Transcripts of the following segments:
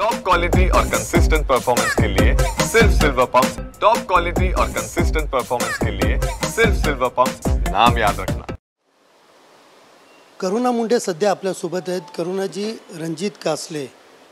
Top quality और consistent performance के लिए सिर्फ सिल्वर पंप्स। टॉप क्वालिटी और कंसिस्टेंट परफॉर्मेंस के लिए सिर्फ सिल्वर पंप्स, नाम याद रखना। करुणा मुंडे सध्या आपल्यासोबत आहेत। करुणाजी, रणजित कासले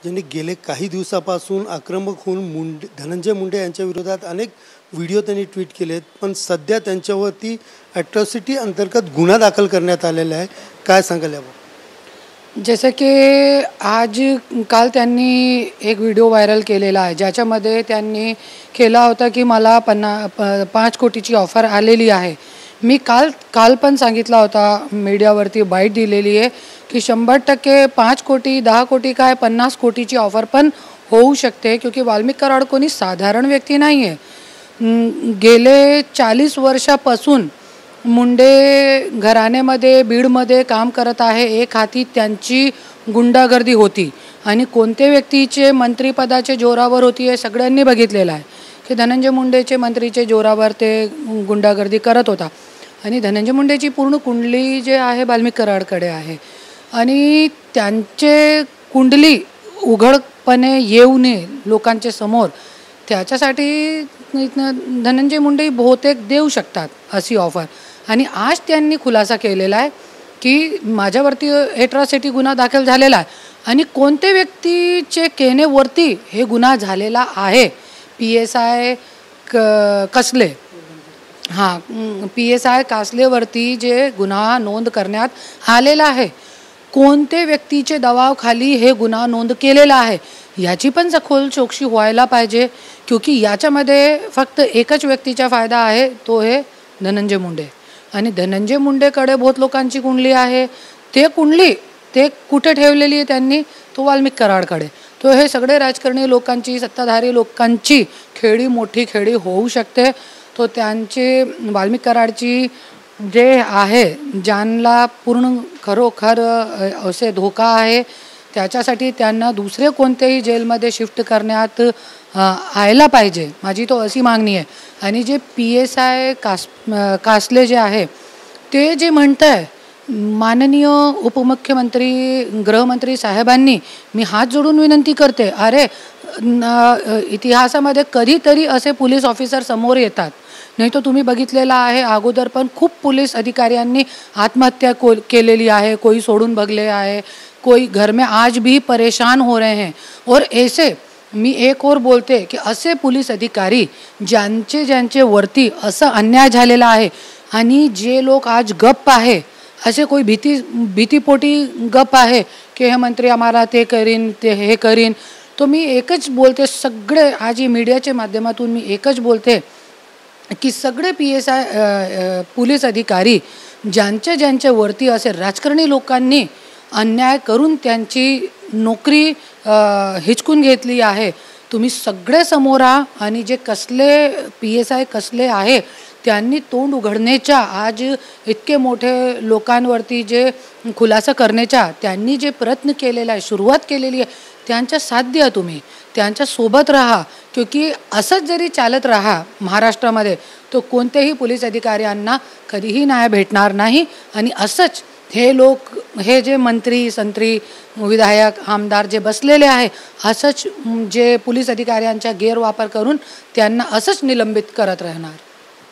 ज्यांनी गेले काही दिवसापासून आक्रमक होऊन धनंजय मुंडे यांच्या विरोधात अनेक व्हिडिओ त्यांनी ट्विट केले आहेत, पण सध्या त्यांच्यावरती ॲट्रॉसिटी अंतर्गत गुन्हा दाखल करण्यात आलेला आहे। काय सांगाल यावर? जैसे की आज काल त्यांनी एक व्हिडिओ व्हायरल केलेला आहे, ज्याच्यामध्ये त्यांनी केला होता की मला 5 कोटीची ऑफर आलेली आहे। मी काल पण सांगितला होता, मीडियावरती बाईट दिलेली आहे की 100% 5 कोटी 10 कोटी काय 50 कोटीची ऑफर पण होऊ शकते, क्योंकि वाल्मिक कराड कोणी साधारण व्यक्ती नाही आहे। गेले 40 वर्षापासून मुंडे घराण्यामध्ये बीडमध्ये काम करत आहे। एक हाती त्यांची गुंडागर्दी होती आणि कोणत्या व्यक्तीचे मंत्रिपदाचे जोरावर होती हे सगळ्यांनी बघितलेलं आहे की धनंजय मुंडेचे मंत्रीचे जोरावर ते गुंडागर्दी करत होता। आणि धनंजय मुंडेची पूर्ण कुंडली जे आहे वाल्मिक कराडकडे आहे आणि त्यांचे कुंडली उघडपणे येऊ नये लोकांच्या समोर, त्याच्यासाठी धनंजय मुंडे बहुतेक देऊ शकतात अशी ऑफर। आणि आज त्यांनी खुलासा केलेला आहे की माझ्यावरती ॲट्रॉसिटी गुन्हा दाखल झालेला आहे आणि कोणत्या व्यक्तीचे केनेवरती हे गुन्हा झालेला आहे। PSI कसले, PSI कासलेवरती जे गुन्हा नोंद करण्यात आलेला आहे, कोणत्या व्यक्तीचे दबावाखाली हे गुन्हा नोंद केलेला आहे याची पण सखोल चौकशी व्हायला पाहिजे, क्योंकि याच्यामध्ये फक्त एकच व्यक्तीचा फायदा आहे, तो आहे धनंजय मुंडे। आणि धनंजय मुंडेकडे बहुत लोकांची कुंडली आहे, ते कुंडली ते कुठे ठेवलेली आहे त्यांनी, तो वाल्मिक कराडकडे। तो हे सगळे राजकारणी लोकांची, सत्ताधारी लोकांची मोठी खेळी होऊ शकते। तो त्यांचे वाल्मिक कराडची जे आहे ज्यांना पूर्ण खरोखर असे धोका आहे, त्याच्यासाठी त्यांना दुसरे कोणत्याही जेलमध्ये शिफ्ट करण्यात आयला पाहिजे, माझी तो अशी मागणी आहे। आणि जे PSI कासले जे आहे ते जे म्हणत आहे, माननीय उपमुख्यमंत्री गृहमंत्री साहेबांनी मी हात जोडून विनंती करते, अरे इतिहासामध्ये कधीतरी असे पोलीस ऑफिसर समोर येतात, नाही तो तुम्ही बघितलेला आहे अगोदर पण खूप पोलीस अधिकाऱ्यांनी आत्महत्या केलेली आहे, कोई सोडून बघले आहे, कोई घर में आज भी परेशान हो रहे हैं। और ऐसे मी एक और बोलते की असे पोलीस अधिकारी ज्यांचे वरती असं अन्याय झालेला आहे आणि जे लोक आज गप्प आहे, असे कोई भीतीपोटी गप्प आहे की हे मंत्री आम्हाला ते करीन ते हे करीन, तो मी एकच बोलते, सगळे आज मीडियाच्या माध्यमातून मी एकच बोलते की सगळे PSI पोलीस अधिकारी ज्यांच्या वरती असे राजकारणी लोकांनी अन्याय करून त्यांची नोकरी हिचकून घेतली आहे, तुम्ही सगळे समोर आणि जे कसले PSI कसले आहे त्यांनी तोंड उघडण्याच्या, आज इतके मोठे लोकांवरती जे खुलासा करण्याच्या त्यांनी जे प्रयत्न केलेला आहे, सुरुवात केलेली आहे, त्यांच्या साथ द्या, तुम्ही त्यांच्या सोबत राहा, क्योंकि असंच जरी चालत राहा महाराष्ट्रामध्ये तो कोणत्याही पोलीस अधिकाऱ्यांना कधीही न्याय भेटणार नाही। आणि असंच हे लोक, हे जे मंत्री संत्री विधायक आमदार जे बसलेले आहे, असंच जे पोलीस अधिकाऱ्यांचा गैरवापर करून त्यांना असंच निलंबित करत राहणार।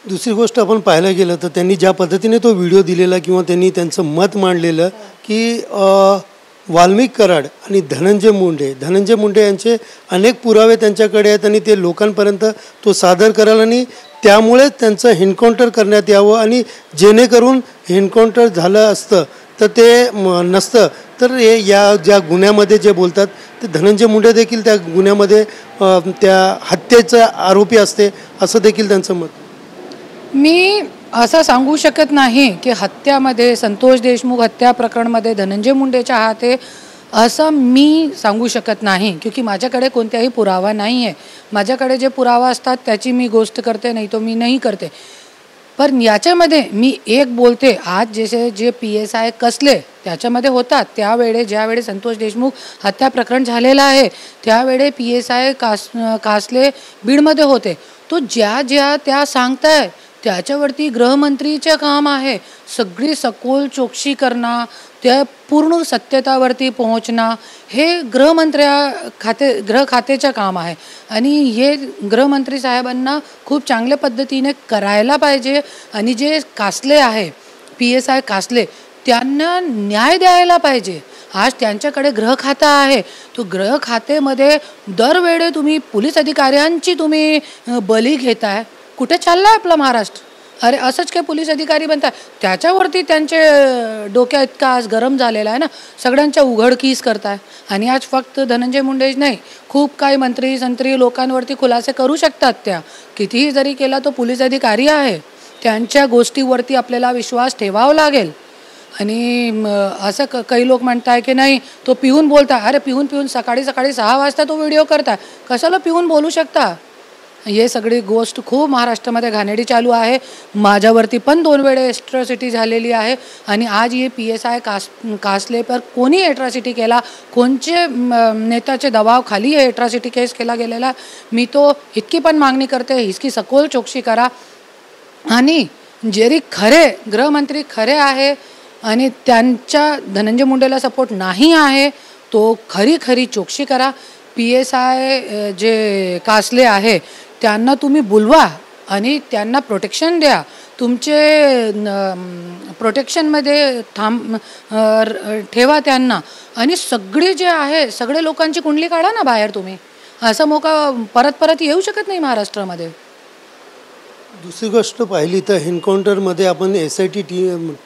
दुसरी गोष्ट आपण पाहायला गेलं तर त्यांनी ज्या पद्धतीने तो व्हिडिओ दिलेला किंवा त्यांनी त्यांचं मत मांडलेलं की वाल्मिक कराड आणि धनंजय मुंडे यांचे अनेक पुरावे त्यांच्याकडे आहेत आणि ते लोकांपर्यंत तो सादर कराल आणि त्यामुळे त्यांचं एन्काउंटर करण्यात यावं, आणि जेणेकरून एन्काउंटर झालं असतं तर ते नसतं तर हे या ज्या गुन्ह्यामध्ये जे बोलतात ते धनंजय मुंडे देखील त्या गुन्ह्यामध्ये त्या हत्येचा आरोपी असते, असं देखील त्यांचं मत। मी असं सांगू शकत नाही की हत्यामध्ये, संतोष देशमुख हत्या प्रकरणमध्ये धनंजय मुंडेचा हात आहे असं मी सांगू शकत नाही, क्योंकि माझ्याकडे कोणताही पुरावा नाही आहे। माझ्याकडे जे पुरावा असतात त्याची मी गोष्ट करते, नाही तो मी नाही करते। पण याच्यामध्ये मी एक बोलते, आज जसे जे PSI कसले त्याच्यामध्ये होतात, ज्यावेळी संतोष देशमुख हत्या प्रकरण झालेलं आहे त्यावेळी PSI कासले बीडमध्ये होते, तो ज्या त्या सांगताय त्याच्यावरती गृहमंत्रीचं काम आहे सगळी सखोल चौकशी करणं, त्या पूर्ण सत्यतावरती पोहोचणं, हे गृह खातेचं काम आहे. आणि हे गृहमंत्री साहेबांना खूप चांगल्या पद्धतीने करायला पाहिजे. आणि जे कासले आहे PSI कासले, त्यांना न्याय द्यायला पाहिजे. आज त्यांच्याकडे गृह खाता आहे, तो गृह खातेमध्ये दरवेळी तुम्ही पोलीस अधिकाऱ्यांची तुम्ही बली घेताय. कुठे चाललाय आपला महाराष्ट्र? अरे असंच काय पोलीस अधिकारी बनताय? त्याच्यावरती त्यांचे डोक्या इतका आज गरम झालेला आहे ना, सगळ्यांच्या उघडकीस करताय. आणि आज फक्त धनंजय मुंडेच नाही, खूप काही मंत्री संत्री लोकांवरती खुलासे करू शकतात. त्या कितीही जरी केला तो पोलीस अधिकारी आहे, त्यांच्या गोष्टीवरती आपल्याला विश्वास ठेवावा लागेल. आणि असं काही लोक म्हणताय की नाही तो पिऊन बोलता. अरे पिऊन सकाळी 6 वाजता तो व्हिडिओ करताय, कशाला पिऊन बोलू शकता? हे सगळी गोष्ट खूप महाराष्ट्रामध्ये घाणेरडी चालू आहे. माझ्यावरती पण 2 वेळे एट्रॉसिटी झालेली आहे. आणि आज हे PSI कासले पर कोणी एट्रॉसिटी केला, कोणचे नेत्याचे दबावाखाली हे एट्रॉसिटी केस केला गेलेला, मी तो इतकी पण मागणी करते, इसकी सखोल चौकशी करा. आणि जरी खरे गृहमंत्री खरे आहे आणि त्यांच्या धनंजय मुंडेला सपोर्ट नाही आहे, तो खरी चौकशी करा. PSI जे कासले आहे त्यांना तुम्ही बोलवा आणि त्यांना प्रोटेक्शन द्या. तुमचे प्रोटेक्शनमध्ये ठेवा त्यांना. आणि सगळे जे आहे सगळे लोकांची कुंडली काढा ना बाहेर तुम्ही. असा मौका परत येऊ शकत नाही महाराष्ट्रामध्ये. दुसरी गोष्ट पाहिली तर एन्काउंटरमध्ये आपण SIT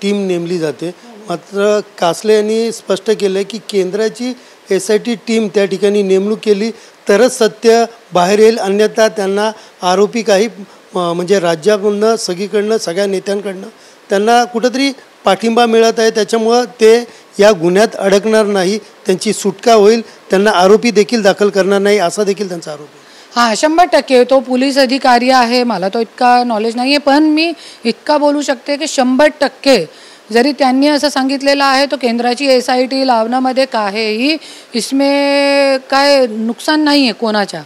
टीम नेमली जाते. मात्र कासले यांनी स्पष्ट केलं की केंद्राची SIT टीम त्या ठिकाणी नेमणूक केली तरच सत्य बाहेर येईल, अन्यथा त्यांना आरोपी काही म्हणजे राज्याकडनं सगळीकडनं सगळ्या नेत्यांकडनं त्यांना कुठंतरी पाठिंबा मिळत आहे. त्याच्यामुळं ते या गुन्ह्यात अडकणार नाही, त्यांची सुटका होईल, त्यांना आरोपी देखील दाखल करणार नाही असा देखील त्यांचा आरोप आहे. हां 100% तो पोलीस अधिकारी आहे. मला तो इतका नॉलेज नाही आहे, पण मी इतका बोलू शकते की 100% जरी त्यांनी असं सांगितलेलं आहे तो केंद्राची SIT लावण्यामध्ये काहीही इसमे काय नुकसान नाही आहे कोणाच्या.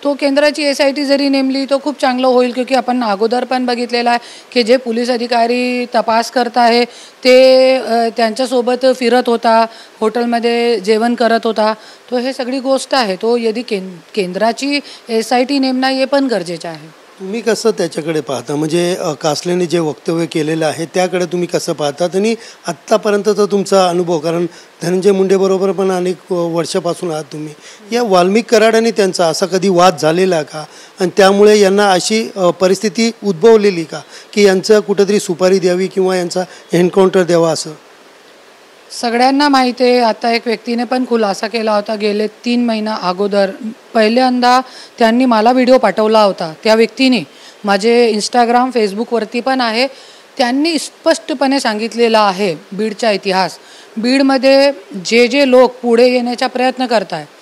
तो केंद्राची SIT जरी नेमली तो खूप चांगलं होईल. क्योंकि आपण अगोदर पण बघितलेलं आहे की जे पोलीस अधिकारी तपास करत आहे ते त्यांच्यासोबत फिरत होता, हॉटेलमध्ये जेवण करत होता. तो हे सगळी गोष्ट आहे. तो यदि केंद्राची SIT नेमणं हे पण गरजेचं आहे. तुम्ही कसं त्याच्याकडे पाहता, म्हणजे कासलेने जे वक्तव्य केलेलं आहे त्याकडे तुम्ही कसं पाहतात आणि आत्तापर्यंतचा तुमचा अनुभव, कारण धनंजय मुंडेबरोबर पण अनेक वर्षापासून आहात तुम्ही, या वाल्मिक कराड आणि त्यांचा असा कधी वाद झालेला का आणि त्यामुळे यांना अशी परिस्थिती उद्भवलेली का की यांचं कुठंतरी सुपारी द्यावी किंवा यांचा एन्काउंटर द्यावा असं? सगळ्यांना माहिती आहे. आता एक व्यक्तीने पण खुलासा केला होता गेले 3 महिना अगोदर. पहिल्यांदा त्यांनी मला व्हिडिओ पाठवला होता त्या व्यक्तीने, माझे इंस्टाग्राम फेसबुकवरती पण आहे. त्यांनी स्पष्टपणे सांगितलेलं आहे बीडचा इतिहास, बीडमध्ये जे लोक पुढे येण्याचा प्रयत्न करत आहे.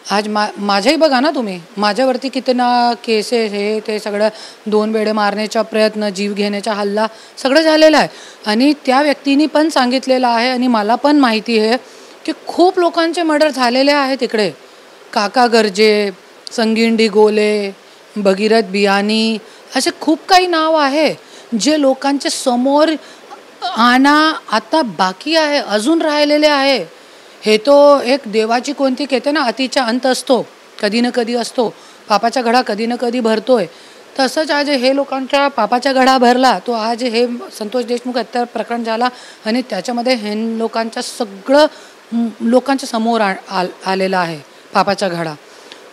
आज माझ्याही बघा ना तुम्ही, माझ्यावरती कितना केसेस हे ते सगळं 2 वेळे मारण्याचा प्रयत्न, जीव घेण्याचा हल्ला सगळं झालेला आहे. आणि त्या व्यक्तीने पण सांगितलेलं आहे आणि मला पण माहिती आहे की खूप लोकांचे मर्डर झालेले आहे तिकडे. काका गर्जे, संगीन डिगोले, भगीरथ बियानी, असे खूप काही नाव आहे जे लोकांच्या समोर आता बाकी आहे, अजून राहिलेले आहे. हे तो एक देवाची कोणती कहते ना अतिचा अंत असतो, कधी ना कधी असतो. पापाचा घडा कधी ना कधी भरतोय. तसंच आज हे लोकांच्या पापाचा घडा भरला. तो आज हे संतोष देशमुख हत्या प्रकरण झाला आणि त्याच्यामध्ये हे लोकांच्या समोर आलेला आहे पापाचा घडा.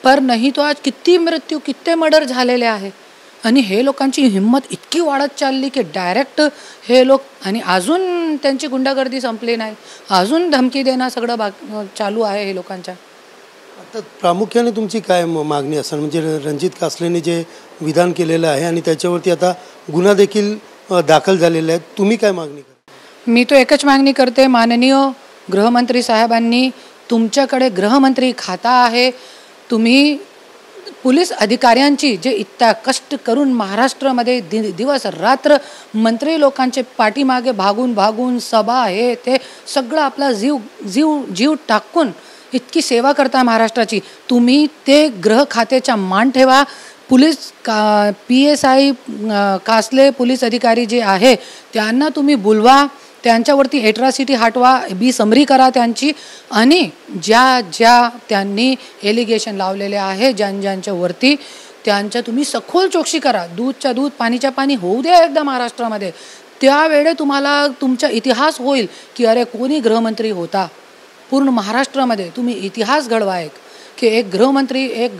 पर नाही तो आज किती मृत्यू, किती मर्डर झालेले आहे. आणि हे लोकांची हिंमत इतकी वाढत चालली की डायरेक्ट हे लोक, आणि अजून त्यांची गुंडागर्दी संपली नाही, अजून धमकी देणं सगळं चालू आहे हे लोकांच्या. आता प्रामुख्याने तुमची काय मागणी असेल, म्हणजे रणजित कासलेने जे विधान केलेलं आहे आणि त्याच्यावरती आता गुन्हा देखील दाखल झालेला आहे, तुम्ही काय मागणी करता? मी तो एकच मागणी करते, माननीय गृहमंत्री साहेबांनी, तुमच्याकडे गृहमंत्री खाता आहे, तुम्ही पोलीस अधिकाऱ्यांची जे इतका कष्ट करून महाराष्ट्रामध्ये दिवस रात्र मंत्री लोकांचे पाठीमागे भागून सभा हे ते सगळं आपला जीव टाकून इतकी सेवा करता महाराष्ट्राची, तुम्ही ते गृह खात्याचा मान ठेवा. पोलीस PSI कासले पोलीस अधिकारी जे आहे त्यांना तुम्ही बोलवा, त्यांच्यावरती एट्रॉसिटी हटवा, समरी करा त्यांची, आणि ज्या त्यांनी एलिगेशन लावलेले आहे ज्यांच्यावरती त्यांच्या तुम्ही सखोल चौकशी करा. दूधच्या दूध पाणीच्या पाणी होऊ द्या एकदा महाराष्ट्रामध्ये. त्यावेळे तुम्हाला तुमचा इतिहास होईल की अरे कोणी गृहमंत्री होता. पूर्ण महाराष्ट्रामध्ये तुम्ही इतिहास घडवा की एक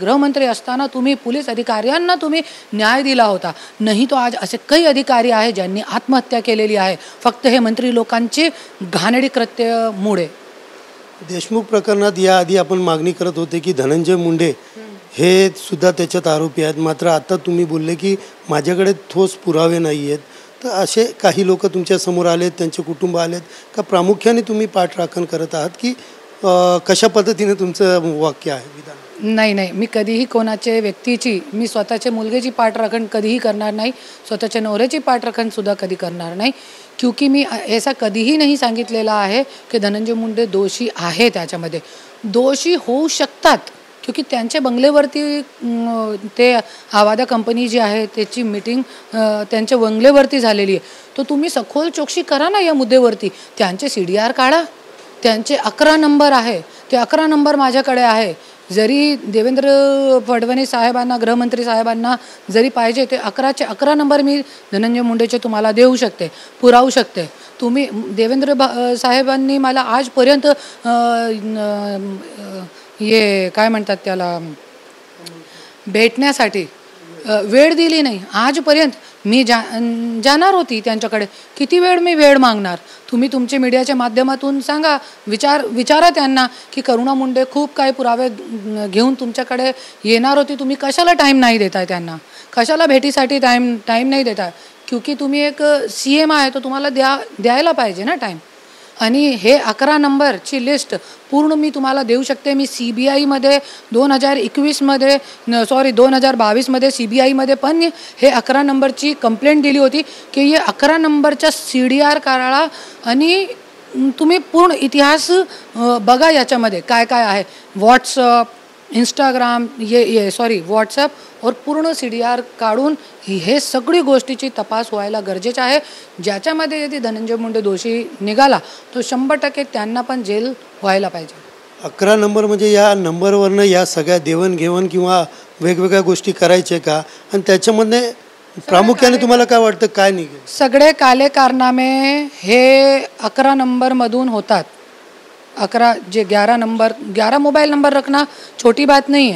गृहमंत्री असताना तुम्ही पोलीस अधिकाऱ्यांना तुम्ही न्याय दिला होता. नाही तो आज असे काही अधिकारी आहे ज्यांनी आत्महत्या केलेली आहे फक्त हे मंत्री लोकांचे घाणेरडी कृत्यामुळे. देशमुख प्रकरणात याआधी आपण मागणी करत होते की धनंजय मुंडे हे सुद्धा त्याच्यात आरोपी आहेत. मात्र आता तुम्ही बोलले की माझ्याकडे ठोस पुरावे नाही आहेत. तर असे काही लोक तुमच्या समोर आलेत, त्यांचे कुटुंब आलेत का? प्रामुख्याने तुम्ही पाठराखण करत आहात की कशा पद्धतीने तुमचं वाक्य आहे विधान? नाही, मी कधीही कोणाचे व्यक्तीची, मी स्वतःच्या मुलगीची पाठराखण कधीही करणार नाही, स्वतःच्या नवऱ्याची पाठराखण सुद्धा कधी करणार नाही. क्योंकि मी ऐसा कधीही नाही सांगितलेला आहे की धनंजय मुंडे दोषी आहे. त्याच्यामध्ये दोषी होऊ शकतात क्योंकि त्यांच्या बंगल्यावरती ते आवादा कंपनी जी आहे त्याची मीटिंग त्यांच्या बंगल्यावरती झालेली आहे. तो तुम्ही सखोल चौकशी करा ना या मुद्द्यावरती. त्यांचे CDR काढा, त्यांचे 11 नंबर आहे, ते 11 नंबर माझ्याकडे आहे. जरी देवेंद्र फडणवीस साहेबांना, गृहमंत्री साहेबांना जरी पाहिजे ते 11चे 11 नंबर मी धनंजय मुंडेचे तुम्हाला देऊ शकते, पुरावू शकते. तुम्ही देवेंद्र साहेबांनी मला आजपर्यंत हे काय म्हणतात त्याला भेटण्यासाठी वेळ दिली नाही. आजपर्यंत मी जाणार होती त्यांच्याकडे, किती वेळ मागणार. तुम्ही तुमचे मीडियाच्या माध्यमातून सांगा, विचारा त्यांना की करुणा मुंडे खूप काही पुरावे घेऊन तुमच्याकडे येणार होती, तुम्ही कशाला टाईम नाही देताय त्यांना, कशाला भेटीसाठी टाईम नाही देताय. क्योंकि तुम्ही एक CM आहे तो तुम्हाला द्यायला पाहिजे ना टाईम. आणि हे 11 नंबरची लिस्ट पूर्ण मी तुम्हाला देऊ शकते. मी CBIमध्ये 2022मध्ये CBIमध्ये पण हे 11 नंबरची कंप्लेंट दिली होती की हे 11 नंबरच्या CDR काढा आणि तुम्ही पूर्ण इतिहास बघा याच्यामध्ये काय आहे. व्हॉट्सअप, इंस्टाग्राम, व्हॉट्सअप और पूर्ण CDR काढून हे सगळी गोष्टीची तपास व्हायला गरजेचं आहे. ज्याच्यामध्ये यदि धनंजय मुंडे दोषी निघाला तो 100% त्यांना पण जेल व्हायला पाहिजे. 11 नंबर म्हणजे या नंबरवरनं या सगळ्या देवणघेवण किंवा वेगवेगळ्या गोष्टी करायचे का? आणि त्याच्यामध्ये प्रामुख्याने तुम्हाला काय वाटतं काय निघेल? सगळे काले कारनामे हे 11 नंबरमधून होतात. 11 मोबाइल नंबर रखना छोटी बात नहीं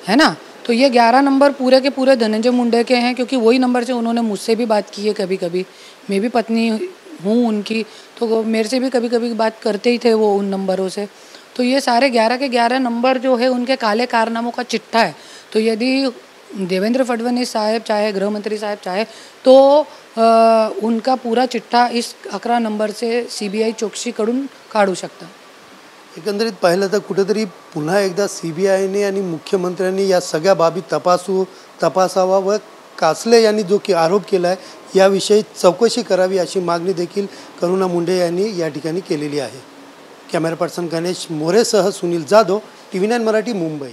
है ना. तो ये 11 नंबर पूरे के पूरे धनंजय मुंडे के हैं क्योंकि वही नंबर से उन्होंने मुझसे भी बात की है. कभी मैं भी पत्नी हूँ उनकी, तो मेरे से भी कभी बात करते ही थे वो उन नंबरों से. तो ये सारे 11 के 11 नंबर जो है उनके काले कारनामों का चिट्ठा है. तो यदि देवेंद्र फडणवीस साहेब चाहे, गृहमंत्री साहेब चाहे, तो उनका पूरा चिट्ठा इस 11 नंबर से CBI चौकशीकडून काढू शकता. एकंदरीत पाहिलं तर कुठेतरी पुन्हा एकदा CBIने आणि मुख्यमंत्र्यांनी या सगळ्या बाबी तपासावा व कासले यांनी जो की आरोप केला आहे याविषयी चौकशी करावी अशी मागणी देखील करुणा मुंडे यांनी या ठिकाणी केलेली आहे. कॅमेरा पर्सन गणेश मोरेसह सुनील जाधव, TV9 मराठी, मुंबई.